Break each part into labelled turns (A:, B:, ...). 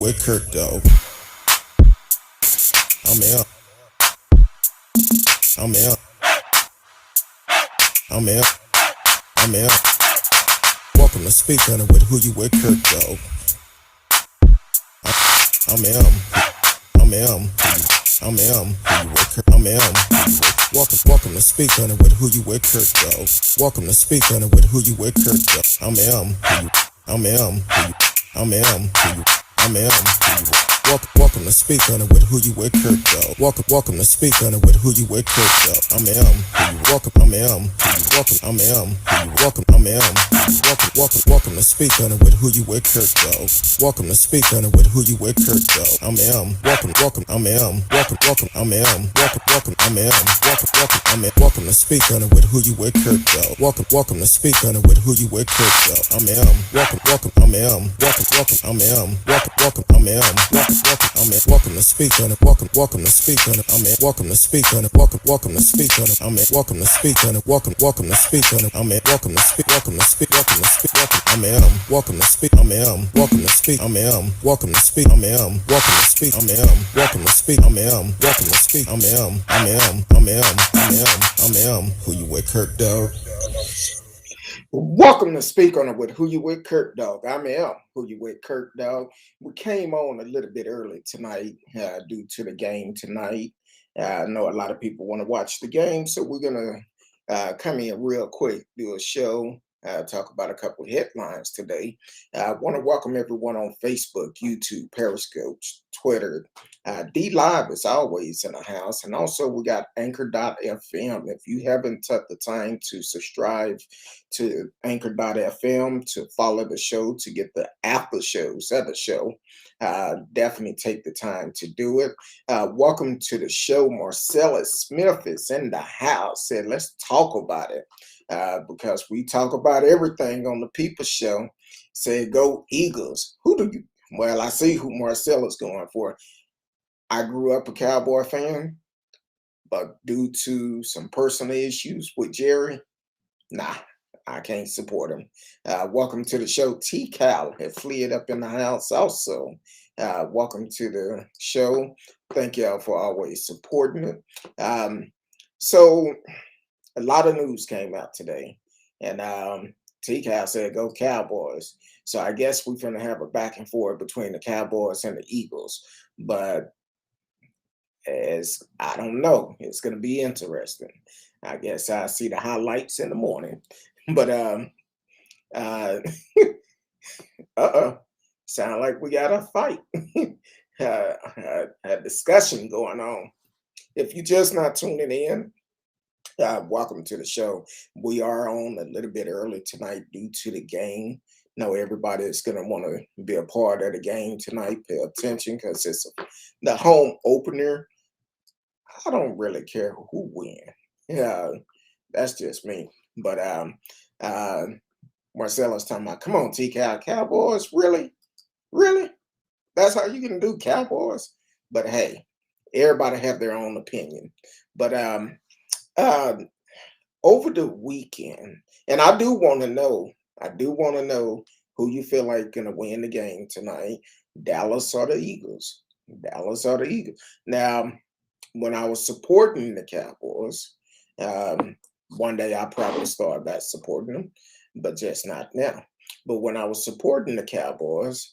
A: with Kirk though. I'm out. I'm out. I'm out. I'm out. Welcome to Speak On It with Who You With Kirk though. I'm out. I'm out. I'm out. I'm out. Welcome to Speak On It with Who You With Kirk though. Welcome to Speak On It with Who You With Kirk though. I'm out. I'm out. I'm out. I'm out. Welcome to Speak On It with Who You With Kirk though. Welcome to Speak On It with Who You With Kirk though. I'm welcome. I'm welcome. I'm welcome. I'm welcome to Speak On It with Who You With Kirk though. Welcome to Speak On It with Who You With Kirk though. I'm welcome. I'm welcome. I'm welcome. I'm welcome to Speak On It with Who You With Kirk though. Welcome to Speak On It with Who You With Kirk though. I'm welcome. I'm welcome. I'm welcome. I'm welcome to Speak On It. Welcome to Speak On It. I'm welcome to Speak On It. Welcome to Speak On It. I'm welcome to Speak On It. Welcome to Speak On It. I'm welcome to speak. Welcome to speak. Welcome to speak. I'm welcome to speak. I'm welcome to speak. I'm welcome to speak. I'm welcome to speak. I'm welcome to speak. I'm welcome to speak. I'm Who You With Kirk dog.
B: Welcome to Speak On It with Who You With Kirk Dog. I'm L, Who You With Kirk Dog. We came on a little bit early tonight due to the game tonight. I know a lot of people want to watch the game, so we're going to come in real quick, do a show, talk about a couple of headlines today. I want to welcome everyone on Facebook, YouTube, Periscope, Twitter. D Live is always in the house. And also we got Anchor.fm. If you haven't took the time to subscribe to Anchor.fm, to follow the show, to get the after shows of the show, definitely take the time to do it. Welcome to the show. Marcellus Smith is in the house. Said, let's talk about it. Because we talk about everything on the People Show. Say, go Eagles. Who do you? Well, I see who Marcella's going for. I grew up a Cowboy fan, but due to some personal issues with Jerry, nah, I can't support him. Welcome to the show. T-Cal has fled up in the house also. Welcome to the show. Thank y'all for always supporting it. So a lot of news came out today, and T-Cal said, go Cowboys. So I guess we're going to have a back and forth between the Cowboys and the Eagles. But as I don't know, it's going to be interesting. I guess I'll see the highlights in the morning. But sound like we got a fight, a discussion going on. If you're just not tuning in, welcome to the show. We are on a little bit early tonight due to the game. Know everybody is going to want to be a part of the game tonight. Pay attention because it's the home opener. I don't really care who wins. Yeah, that's just me. But Marcella's talking about, come on, T-Cal, Cowboys, really? Really? That's how you can do Cowboys? But hey, everybody have their own opinion. But over the weekend, and I do want to know who you feel like gonna win the game tonight, Dallas or the Eagles. Dallas or the Eagles. Now, when I was supporting the Cowboys, one day I probably started back supporting them, but just not now. But when I was supporting the Cowboys,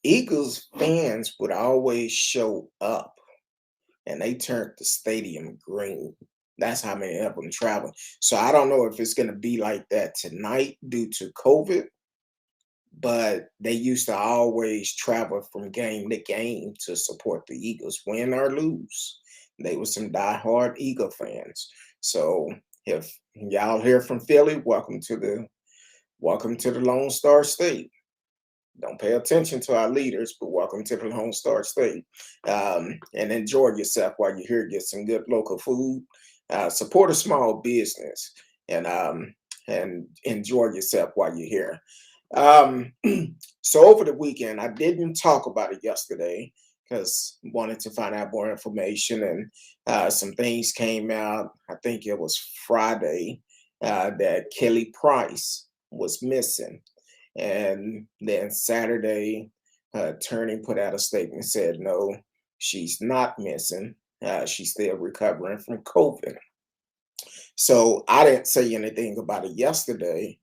B: Eagles fans would always show up and they turned the stadium green. That's how many of them travel. So I don't know if it's going to be like that tonight due to COVID, but they used to always travel from game to game to support the Eagles, win or lose. They were some diehard Eagle fans. So if y'all here from Philly, welcome to the Lone Star State. Don't pay attention to our leaders, but welcome to the Lone Star State. And enjoy yourself while you're here. Get some good local food. Support a small business, and enjoy yourself while you're here. So over the weekend, I didn't talk about it yesterday because I wanted to find out more information, and some things came out. I think it was Friday that Kelly Price was missing. And then Saturday, her attorney put out a statement and said, no, she's not missing. She's still recovering from COVID. So I didn't say anything about it yesterday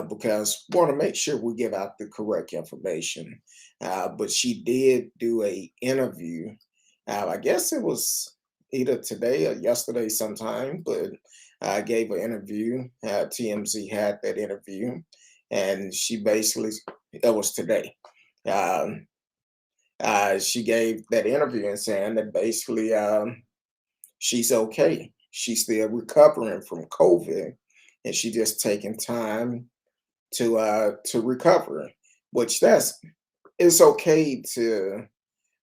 B: because we want to make sure we give out the correct information. But she did do a interview. I guess it was either today or yesterday sometime, but I gave an interview. TMZ had that interview, and she basically, it was today. Um, she gave that interview and saying that basically she's okay. She's still recovering from COVID, and she just taking time to recover. Which that's it's okay to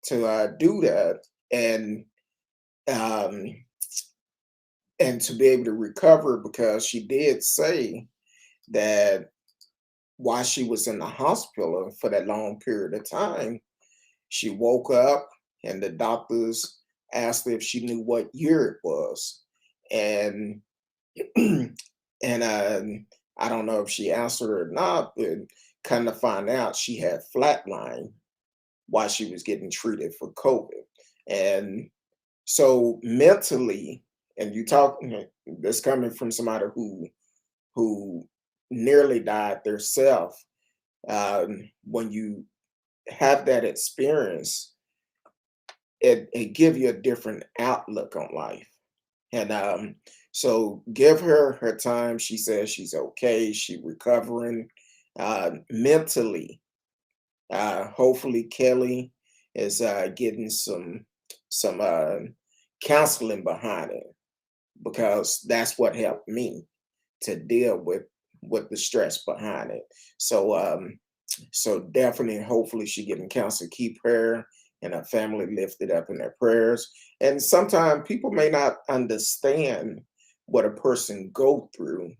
B: do that and um, and to be able to recover because she did say that while she was in the hospital for that long period of time, she woke up and the doctors asked her if she knew what year it was. And and I don't know if she answered or not, but kind of find out she had flatline while she was getting treated for COVID. And so mentally, and you talk this coming from somebody who nearly died themselves, when you have that experience, it give you a different outlook on life. And so give her her time. She says she's okay. She recovering mentally. Hopefully Kelly is getting some counseling behind it because that's what helped me to deal with the stress behind it. So so definitely, hopefully, she getting counsel. Keep her and her family lifted up in their prayers. And sometimes people may not understand what a person go through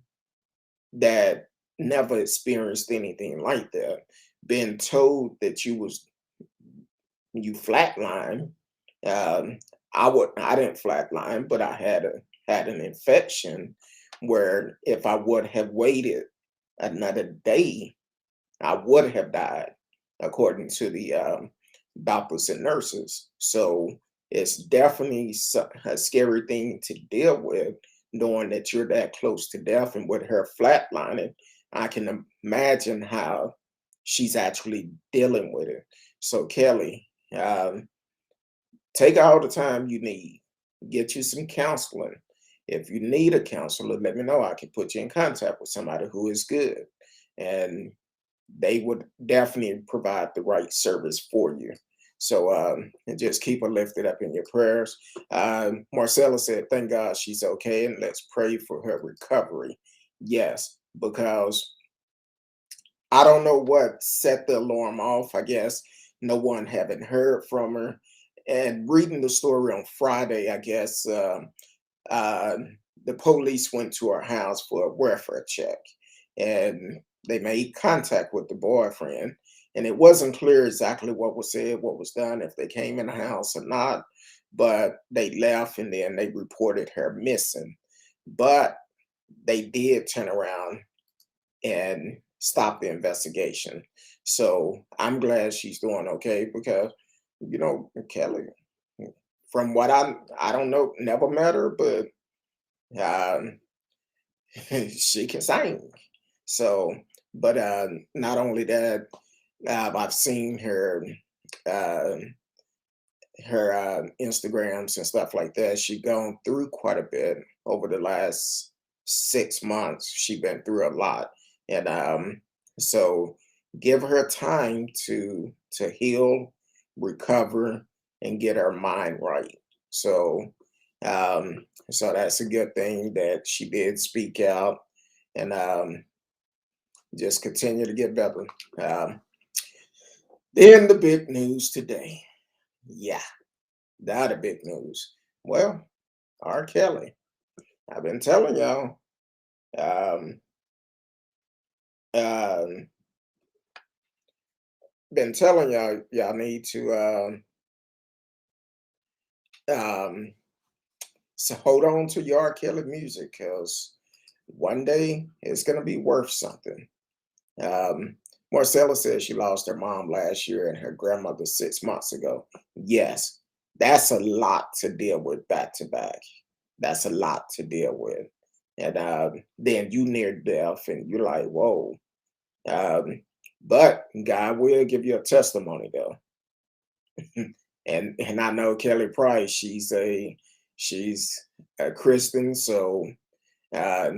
B: that never experienced anything like that. Being told that you flatline. Um, I didn't flatline, but I had an infection where if I would have waited another day I would have died, according to the doctors and nurses. So it's definitely a scary thing to deal with, knowing that you're that close to death. And with her flatlining, I can imagine how she's actually dealing with it. So, Kelly, take all the time you need, get you some counseling. If you need a counselor, let me know. I can put you in contact with somebody who is good. And they would definitely provide the right service for you. So and just keep her lifted up in your prayers. Marcella said, thank God she's okay, and let's pray for her recovery. Yes, because I don't know what set the alarm off. I guess no one haven't heard from her. And reading the story on Friday, I guess uh, the police went to her house for a welfare check. And they made contact with the boyfriend, and it wasn't clear exactly what was said, what was done, if they came in the house or not. But they left, and then they reported her missing. But they did turn around and stop the investigation. So I'm glad she's doing okay because, Kelly, from what I don't know, never met her, but um, she can sing. So, but not only that, I've seen uh, her Instagrams and stuff like that. She gone through quite a bit over the last 6 months. She been through a lot, and so give her time to heal, recover, and get her mind right. So, so that's a good thing that she did speak out, and just continue to get better. Um, then the big news today. Yeah, that a big news. Well, R. Kelly. I've been telling y'all. Um, um, been telling y'all need to um, so hold on to your R. Kelly music because one day it's gonna be worth something. Um, Marcella said she lost her mom last year and her grandmother 6 months ago. Yes, that's a lot to deal with back to back. That's a lot to deal with. And then you near death and you're like, whoa. Um, but God will give you a testimony though. And I know Kelly Price, she's a Christian, so uh,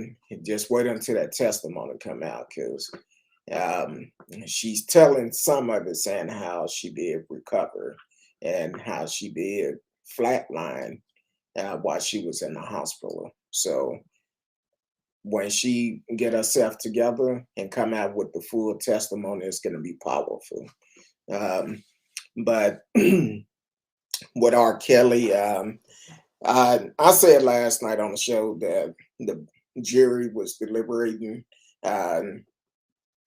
B: just wait until that testimony come out because um, she's telling some of it, saying how she did recover and how she did flatline while she was in the hospital. So when she get herself together and come out with the full testimony, it's going to be powerful. But with R. Kelly, I said last night on the show that the jury was deliberating, had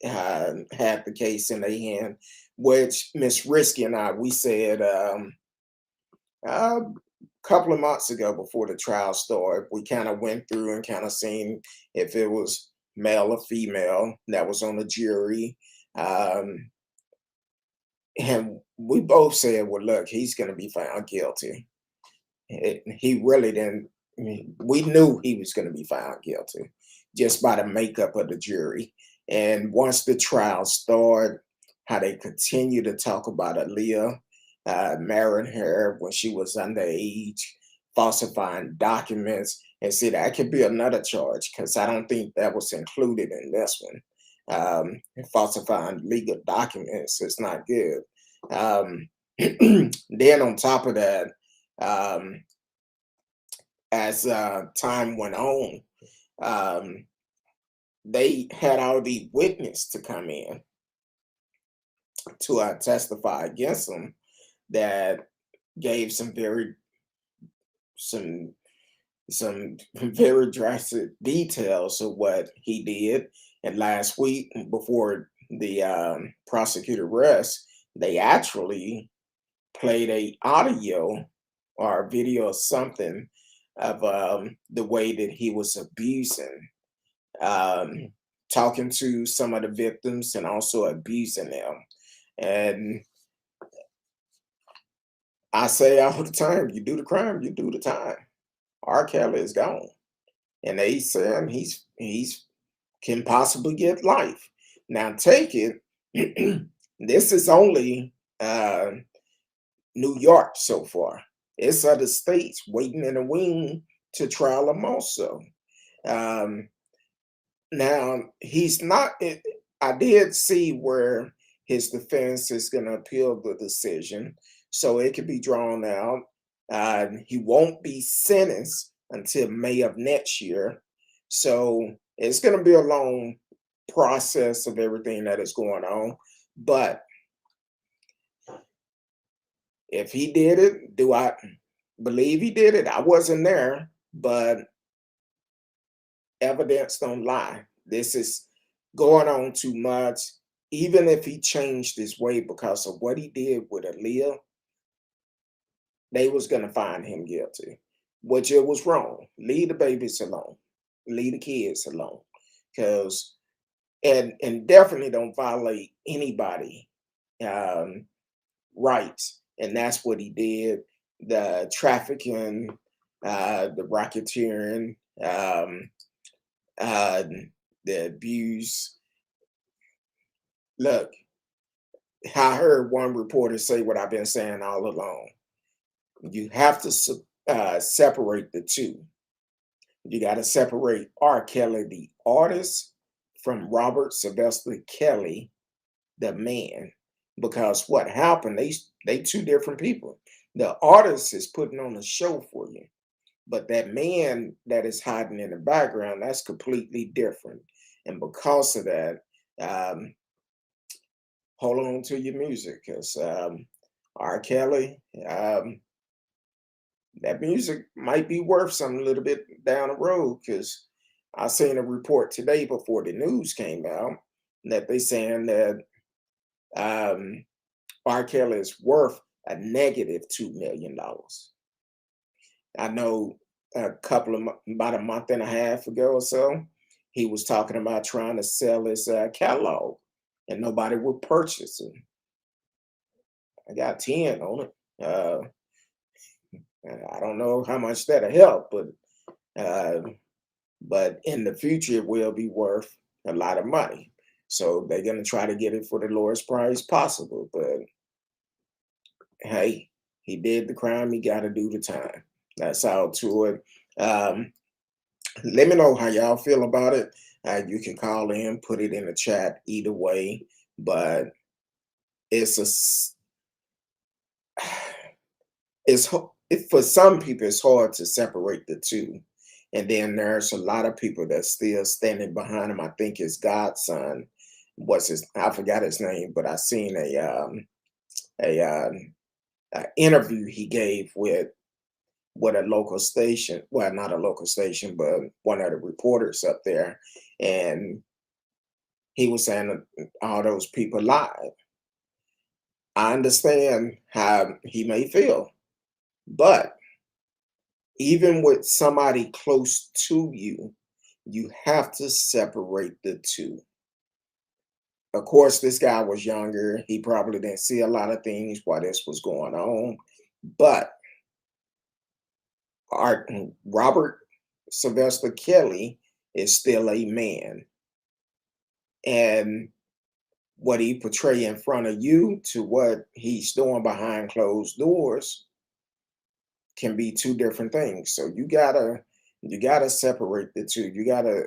B: the case in their hand, which Miss Risky and I, we said a couple of months ago before the trial started, we kind of went through and kind of seen if it was male or female that was on the jury. Um, and we both said, well, look, he's going to be found guilty. He really didn't. We knew he was going to be found guilty just by the makeup of the jury. And once the trial started, how they continue to talk about Aaliyah marrying her when she was underage, falsifying documents, and see that could be another charge because I don't think that was included in this one. Falsifying legal documents is not good. Um, then on top of that, um, as time went on, um, they had all the witness to come in to testify against him that gave some some very drastic details of what he did. And last week, before the prosecutor arrest, they actually played a audio or video or something of the way that he was abusing, um, talking to some of the victims and also abusing them. And I say all the time, you do the crime, you do the time. R. Kelly is gone, and they saying he's can possibly get life. Now take it. This is only uh, New York so far. It's other states waiting in the wing to trial him also. Um, Now he's not. I did see where his defense is going to appeal the decision, so it could be drawn out. He won't be sentenced until May of next year, so it's going to be a long process of everything that is going on. But if he did it, do I believe he did it? I wasn't there, but evidence don't lie. This is going on too much. Even if he changed his way because of what he did with Aaliyah, they was gonna find him guilty, which it was wrong. Leave the babies alone. Leave the kids alone. Because and definitely don't violate anybody um, rights. And that's what he did. The trafficking, the racketeering, uh, the abuse. Look, I heard one reporter say what I've been saying all along. You have to separate the two. You got to separate R. Kelly, the artist, from Robert Sylvester Kelly, the man. Because what happened, they two different people. The artist is putting on a show for you, but that man that is hiding in the background, that's completely different. And because of that, um, hold on to your music because R. Kelly, that music might be worth something a little bit down the road because I seen a report today before the news came out that they saying that um, R. Kelly is worth a negative $2 million. I know about a month and a half ago or so, he was talking about trying to sell his catalog. and nobody would purchase it. I got 10 on it. I don't know how much that'll help, uh, but in the future it will be worth a lot of money. So they're gonna try to get it for the lowest price possible. But hey, he did the crime, he gotta do the time. That's all to it. Um, Let me know how y'all feel about it. You can call in, put it in the chat either way, but it's a for some people it's hard to separate the two, and then there's a lot of people that's still standing behind him. I think his godson, what's his, I forgot his name, but I seen a interview he gave with a local station, well, not a local station, but one of the reporters up there, and he was saying that all those people lied. I understand how he may feel, but even with somebody close to you, you have to separate the two. Of course, this guy was younger. He probably didn't see a lot of things while this was going on, but Robert Sylvester Kelly is still a man, and what he portray in front of you to what he's doing behind closed doors can be two different things. So you gotta separate the two. You gotta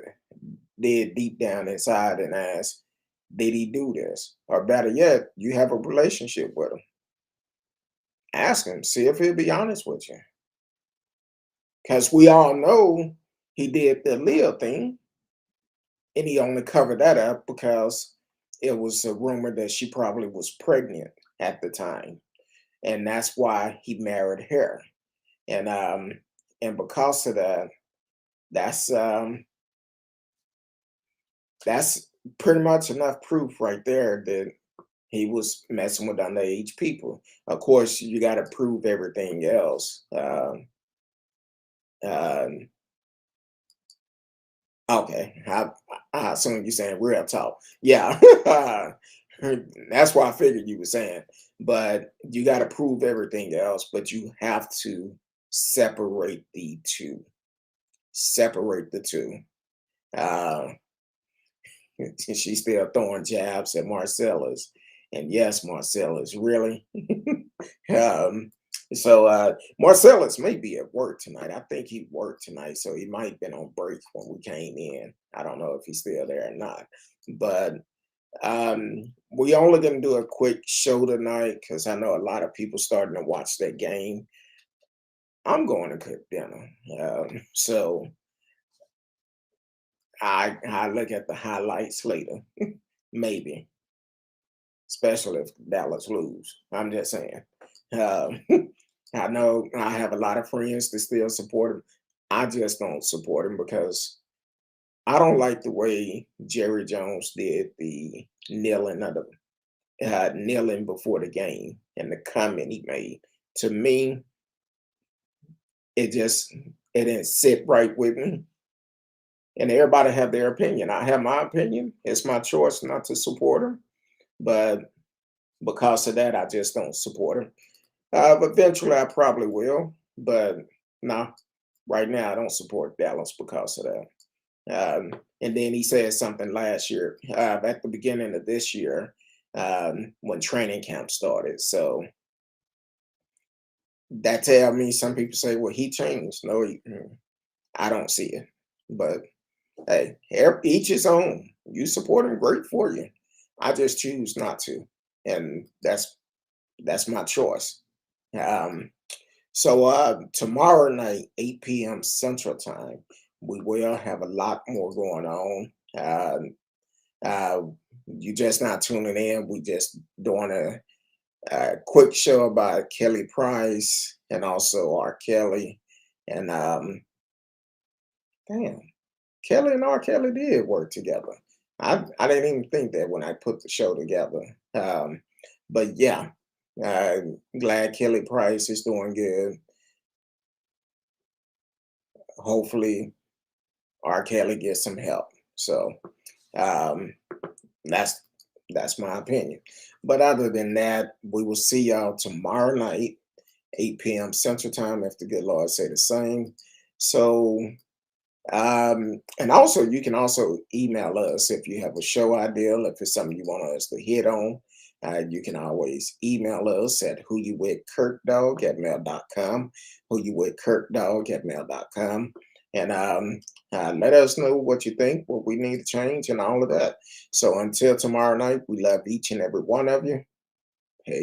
B: dig deep down inside and ask, did he do this? Or better yet, you have a relationship with him. Ask him, see if he'll be honest with you. Because we all know he did the Leah thing, and he only covered that up because it was a rumor that she probably was pregnant at the time. And that's why he married her. And because of that, that's um that's pretty much enough proof right there that he was messing with underage people. Of course, you got to prove everything else. Um, okay, I assume you're saying real talk. Yeah, that's why I figured you were saying. But you got to prove everything else. But you have to separate the two. Separate the two. Uh, she's still throwing jabs at Marcellus. And yes, Marcellus, really? Marcellus may be at work tonight. I think he worked tonight, so he might have been on break when we came in. I don't know if he's still there or not. But we only gonna do a quick show tonight because I know a lot of people starting to watch that game. I'm going to cook dinner. So I look at the highlights later, maybe, especially if Dallas lose. I'm just saying. Um, I know I have a lot of friends that still support him. I just don't support him because I don't like the way Jerry Jones did the kneeling before the game and the comment he made. To me, it didn't sit right with me. And everybody have their opinion. I have my opinion. It's my choice not to support him, but because of that, I just don't support him. Eventually, I probably will, but no, right now I don't support Dallas because of that. And then he said something last year, at the beginning of this year, when training camp started. So that tell me some people say, well, he changed. No, I don't see it. But hey, each his own. You support him, great for you. I just choose not to, and that's my choice. Um, so tomorrow night, 8 p.m. Central Time, we will have a lot more going on. Uh, you just not tuning in. We just doing a quick show about Kelly Price and also R. Kelly. And damn, Kelly and R. Kelly did work together. I didn't even think that when I put the show together. But yeah, uh, glad Kelly Price is doing good. Hopefully, R. Kelly gets some help. So um, that's That's my opinion. But other than that, we will see y'all tomorrow night, 8 p.m. Central Time, if the good Lord say the same. So, and also you can also email us if you have a show idea, if it's something you want us to hit on. You can always email us at who you with kirkdog at mail.com, who you with kirkdog at mail.com. And let us know what you think, what we need to change, and all of that. So until tomorrow night, we love each and every one of you.